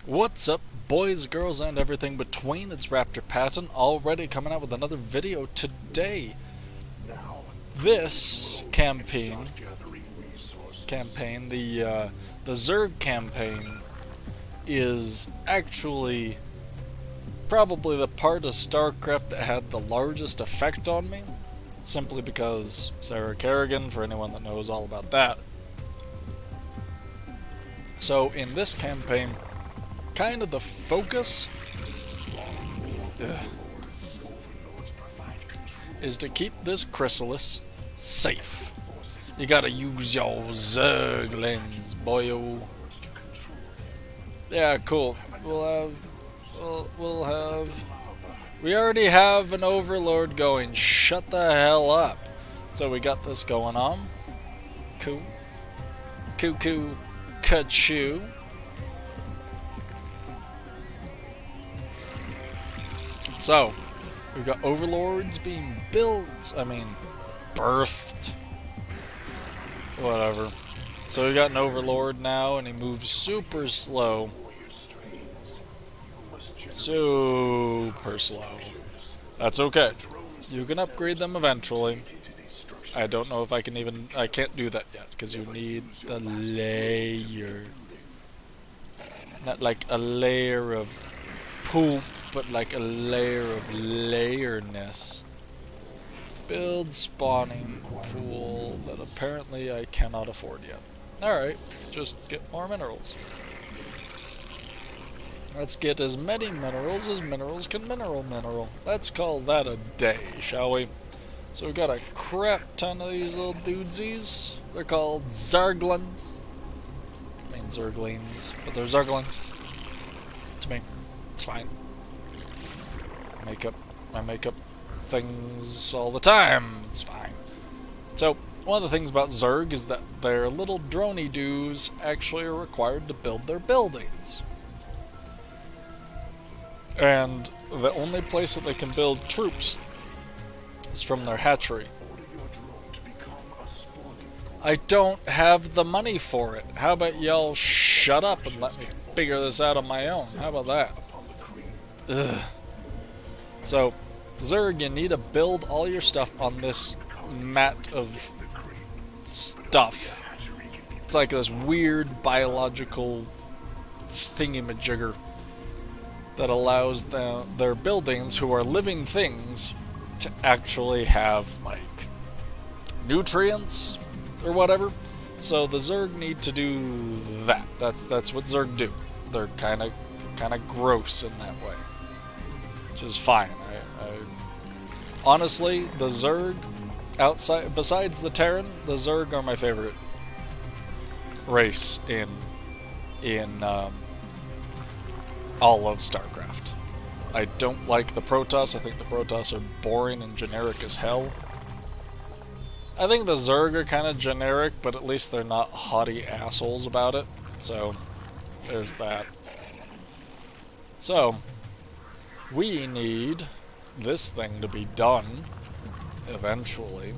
What's up, boys, girls, and everything between? It's Raptor Patton, already coming out with another video today. This campaign, the Zerg campaign, is actually probably the part of Starcraft that had the largest effect on me, simply because Sarah Kerrigan, for anyone that knows all about that. So in this campaign, kind of the focus is to keep this chrysalis safe. You gotta use your Zerg lens, boyo. Yeah, cool. We already have an overlord going. Shut the hell up. So we got this going on. Cool. Cuckoo. Ka-choo. So, we've got overlords being built, birthed, whatever. So we've got an overlord now, and he moves super slow. Super slow. That's okay. You can upgrade them eventually. I don't know if I can't do that yet, because you need the layer. Not like a layer of poop, but like a layer of layerness. Build spawning pool that apparently I cannot afford yet. Alright, just get more minerals. Let's get as many minerals as minerals can mineral. Let's call that a day, shall we? So we've got a crap ton of these little dudesies. They're called Zerglings. I mean Zerglings, but they're Zerglings. To me, it's fine. I make up things all the time. It's fine. So, one of the things about Zerg is that their little droney doos actually are required to build their buildings. And the only place that they can build troops is from their hatchery. I don't have the money for it. How about y'all shut up and let me figure this out on my own? How about that? Ugh. So, Zerg, you need to build all your stuff on this mat of stuff. It's like this weird biological thingamajigger that allows their buildings, who are living things, to actually have, like, nutrients or whatever. So the Zerg need to do that. That's what Zerg do. They're kind of gross in that way, which is fine. Honestly, the Zerg, besides the Terran, the Zerg are my favorite race in all of Starcraft. I don't like the Protoss. I think the Protoss are boring and generic as hell. I think the Zerg are kind of generic, but at least they're not haughty assholes about it. So, there's that. So, we need this thing to be done eventually.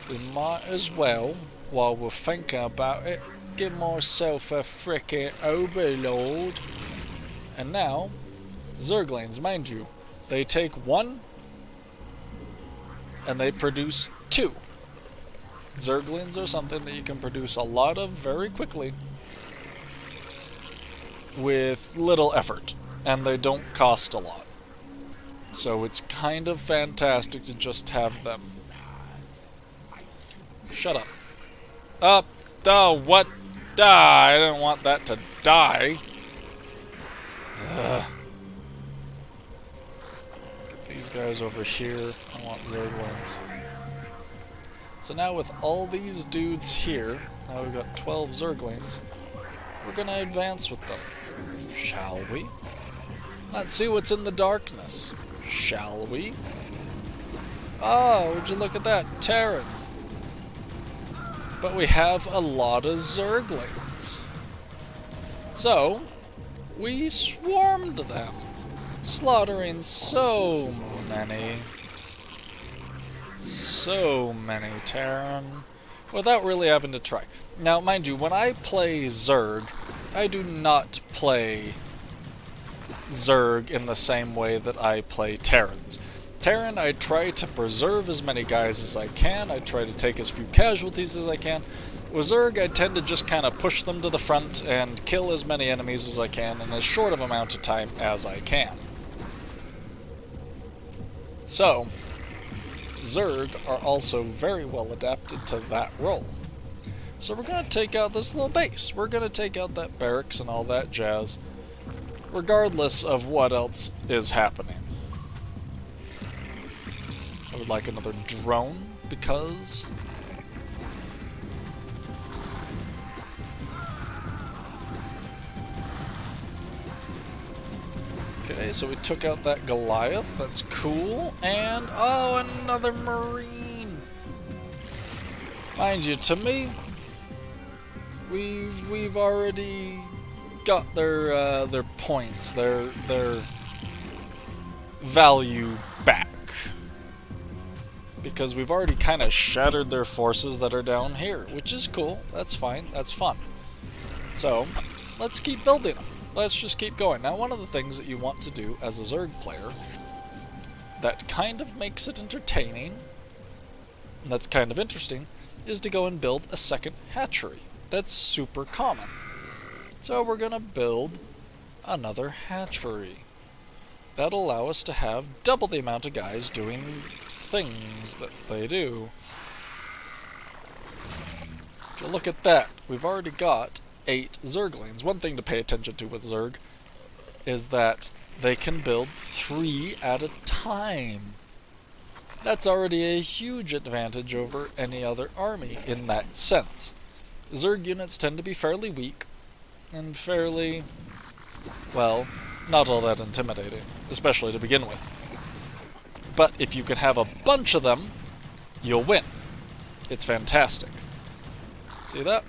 We might as well, while we're thinking about it, give myself a frickin' overlord. And now, Zerglings, mind you, they take one and they produce two. Zerglings are something that you can produce a lot of very quickly with little effort, and they don't cost a lot. So it's kind of fantastic to just have them. Shut up. Up. Oh, what? Die. I didn't want that to die. Ugh. Get these guys over here. I want Zerglings. So now with all these dudes here, now we've got 12 Zerglings, we're gonna advance with them. Shall we? Let's see what's in the darkness. Shall we? Oh, would you look at that? Terran. But we have a lot of Zerglings. So, we swarmed them, slaughtering so many Terran, without really having to try. Now, mind you, when I play Zerg, I do not play Zerg in the same way that I play Terrans. Terran, I try to preserve as many guys as I can. I try to take as few casualties as I can. With Zerg, I tend to just kind of push them to the front and kill as many enemies as I can in as short of amount of time as I can. So, Zerg are also very well adapted to that role. So we're going to take out this little base. We're going to take out that barracks and all that jazz, regardless of what else is happening. I would like another drone, because... Okay, so we took out that Goliath. That's cool. And, oh, another Marine! Mind you, to me, we've already got their points, their value back. Because we've already kind of shattered their forces that are down here, which is cool. That's fine. That's fun. So, let's keep building them. Let's just keep going. Now, one of the things that you want to do as a Zerg player that kind of makes it entertaining, and that's kind of interesting, is to go and build a second hatchery. That's super common. So we're going to build another hatchery. That'll allow us to have double the amount of guys doing things that they do. So look at that. We've already got 8 Zerglings. One thing to pay attention to with Zerg is that they can build 3 at a time. That's already a huge advantage over any other army in that sense. Zerg units tend to be fairly weak and fairly, well, not all that intimidating, especially to begin with. But if you can have a bunch of them, you'll win. It's fantastic. See that?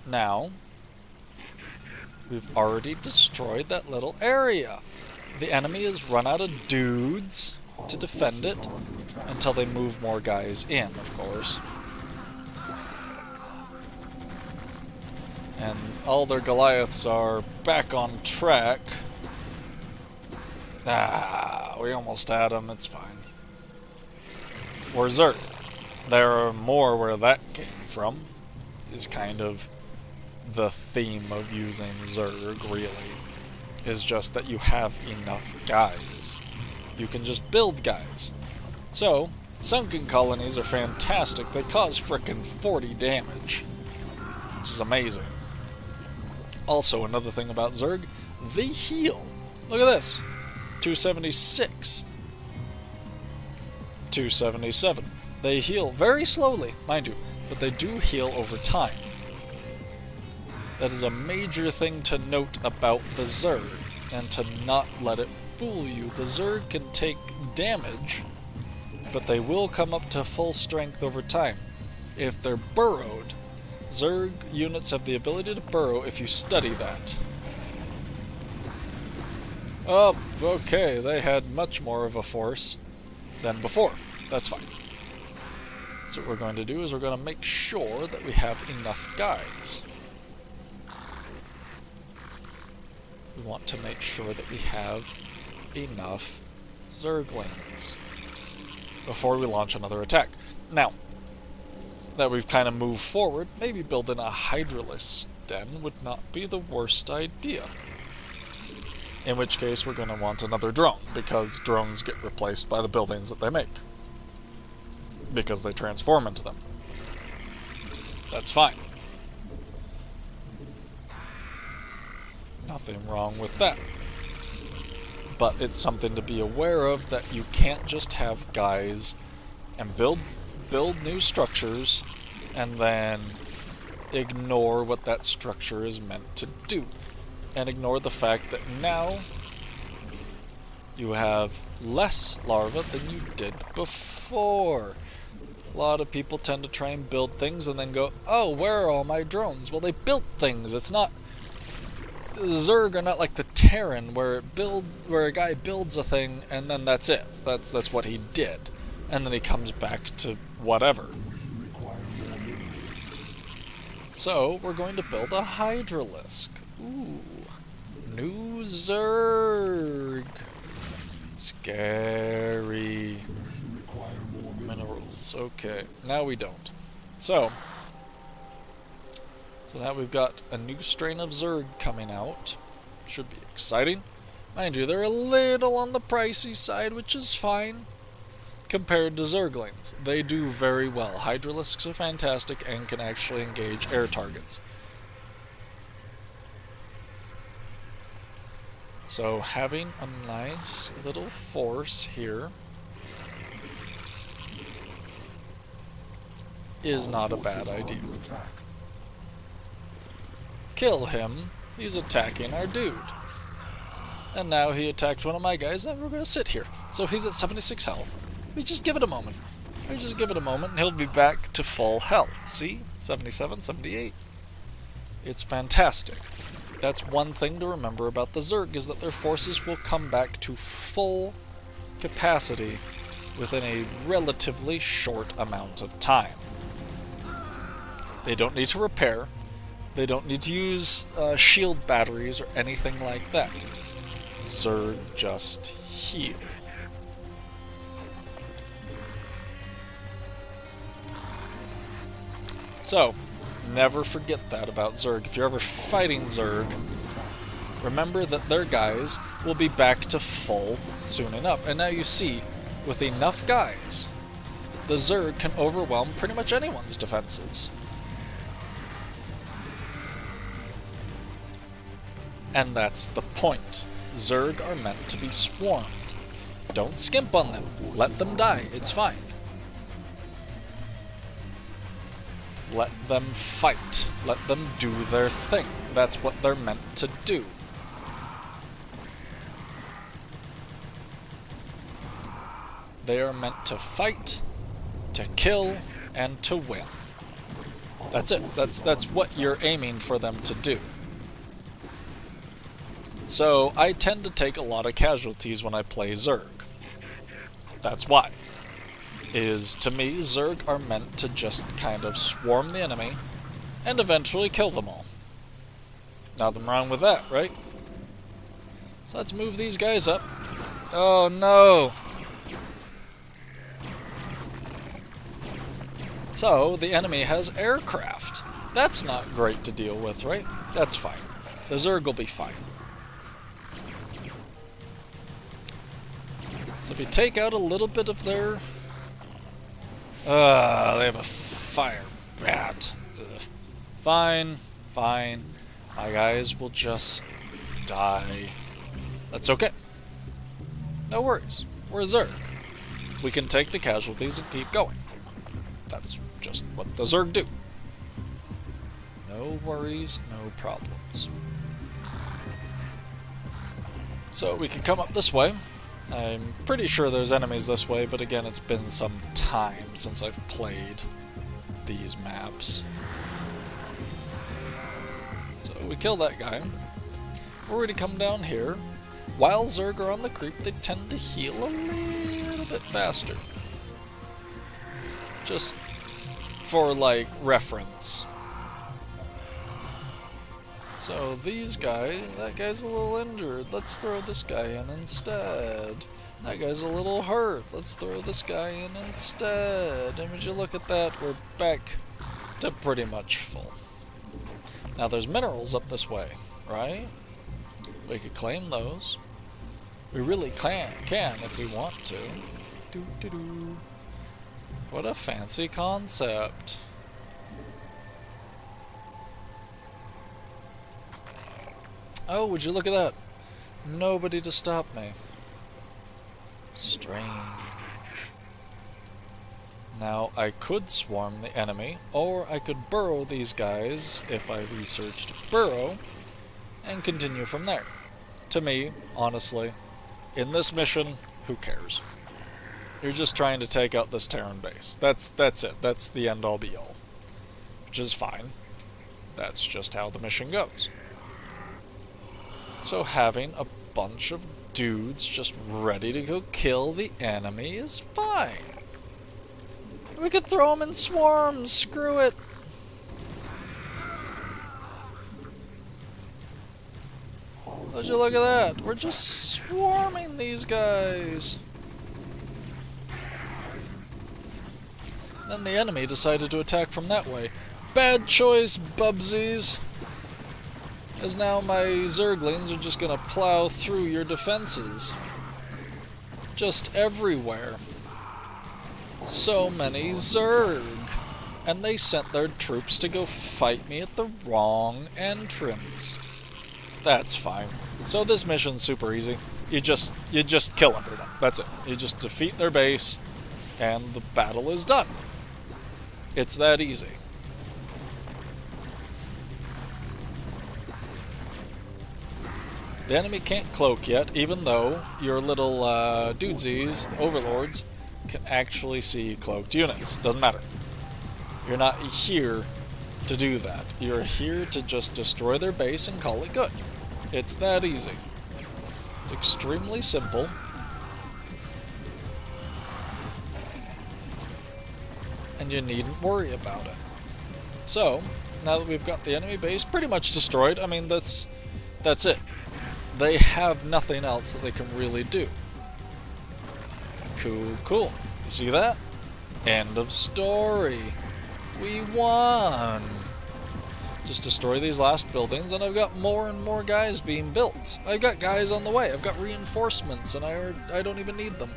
Now, we've already destroyed that little area. The enemy has run out of dudes to defend it until they move more guys in, of course. And all their Goliaths are back on track. Ah, we almost had them, it's fine. Or Zerg. There are more where that came from, is kind of the theme of using Zerg, really, is just that you have enough guys. You can just build guys. So, sunken colonies are fantastic. They cause frickin' 40 damage, which is amazing. Also, another thing about Zerg, they heal. Look at this. 276. 277. They heal very slowly, mind you, but they do heal over time. That is a major thing to note about the Zerg, and to not let it fool you. The Zerg can take damage, but they will come up to full strength over time. If they're burrowed, Zerg units have the ability to burrow if you study that. Oh, okay, they had much more of a force than before. That's fine. So what we're going to do is we're going to make sure that we have enough guys. We want to make sure that we have enough Zerglings before we launch another attack. Now, that we've kind of moved forward, maybe building a Hydralisk den would not be the worst idea. In which case, we're going to want another drone, because drones get replaced by the buildings that they make. Because they transform into them. That's fine. Nothing wrong with that. But it's something to be aware of, that you can't just have guys and build new structures and then ignore what that structure is meant to do. And ignore the fact that now you have less larvae than you did before. A lot of people tend to try and build things and then go, oh, where are all my drones? Well, they built things. It's not... The Zerg are not like the Terran, where a guy builds a thing and then that's it. That's what he did. And then he comes back to whatever. So, we're going to build a Hydralisk. Ooh. New Zerg. Scary. Minerals. Okay. Now we don't. So now we've got a new strain of Zerg coming out. Should be exciting. Mind you, they're a little on the pricey side, which is fine. Compared to Zerglings, they do very well. Hydralisks are fantastic and can actually engage air targets. So having a nice little force here is not a bad idea. Kill him. He's attacking our dude. And now he attacked one of my guys, and we're going to sit here. So he's at 76 health. We just give it a moment. And he'll be back to full health. See? 77, 78. It's fantastic. That's one thing to remember about the Zerg, is that their forces will come back to full capacity within a relatively short amount of time. They don't need to repair. They don't need to use shield batteries or anything like that. Zerg just heal. So, never forget that about Zerg. If you're ever fighting Zerg, remember that their guys will be back to full soon enough. And now you see, with enough guys, the Zerg can overwhelm pretty much anyone's defenses. And that's the point. Zerg are meant to be swarmed. Don't skimp on them. Let them die. It's fine. Let them fight. Let them do their thing. That's what they're meant to do. They are meant to fight, to kill, and to win. That's it. That's what you're aiming for them to do. So, I tend to take a lot of casualties when I play Zerg. That's why. To me, Zerg are meant to just kind of swarm the enemy and eventually kill them all. Nothing wrong with that, right? So let's move these guys up. Oh no! So, the enemy has aircraft. That's not great to deal with, right? That's fine. The Zerg will be fine. So if you take out a little bit of their... they have a fire bat. Ugh. Fine. My guys will just die. That's okay. No worries. We're a Zerg. We can take the casualties and keep going. That's just what the Zerg do. No worries, no problems. So we can come up this way. I'm pretty sure there's enemies this way, but again, it's been some time since I've played these maps. So we kill that guy. We're going to come down here. While Zerg are on the creep, they tend to heal a little bit faster. Just for, like, reference. So these guys, that guy's a little injured. Let's throw this guy in instead. That guy's a little hurt. Let's throw this guy in instead. And would you look at that, we're back to pretty much full. Now there's minerals up this way, right? We could claim those. We really can if we want to. Doo-doo-doo. What a fancy concept. Oh, would you look at that? Nobody to stop me. Strange. Now, I could swarm the enemy, or I could burrow these guys if I researched burrow, and continue from there. To me, honestly, in this mission, who cares? You're just trying to take out this Terran base. That's it. That's the end-all be-all. Which is fine. That's just how the mission goes. So having a bunch of dudes just ready to go kill the enemy is fine. We could throw them in swarms, screw it. Would you look at that? We're just swarming these guys. Then the enemy decided to attack from that way. Bad choice, Bubsies. As now my Zerglings are just gonna plow through your defenses. Just everywhere. So many Zerg. And they sent their troops to go fight me at the wrong entrance. That's fine. So this mission's super easy. You just kill everyone. That's it. You just defeat their base, and the battle is done. It's that easy. The enemy can't cloak yet, even though your little dudesies, the overlords, can actually see cloaked units. Doesn't matter. You're not here to do that. You're here to just destroy their base and call it good. It's that easy. It's extremely simple. And you needn't worry about it. So, now that we've got the enemy base pretty much destroyed, I mean, that's it. They have nothing else that they can really do. Cool. You see that? End of story. We won! Just destroy these last buildings, and I've got more and more guys being built. I've got guys on the way. I've got reinforcements, and I don't even need them.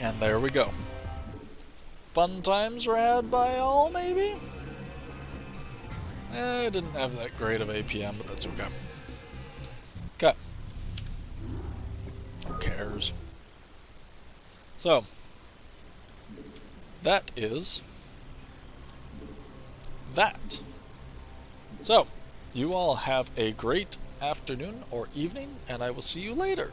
And there we go. Fun times were had by all, maybe? I didn't have that great of APM, but that's okay. Okay. Who cares? So, that is that. So, you all have a great afternoon or evening, and I will see you later.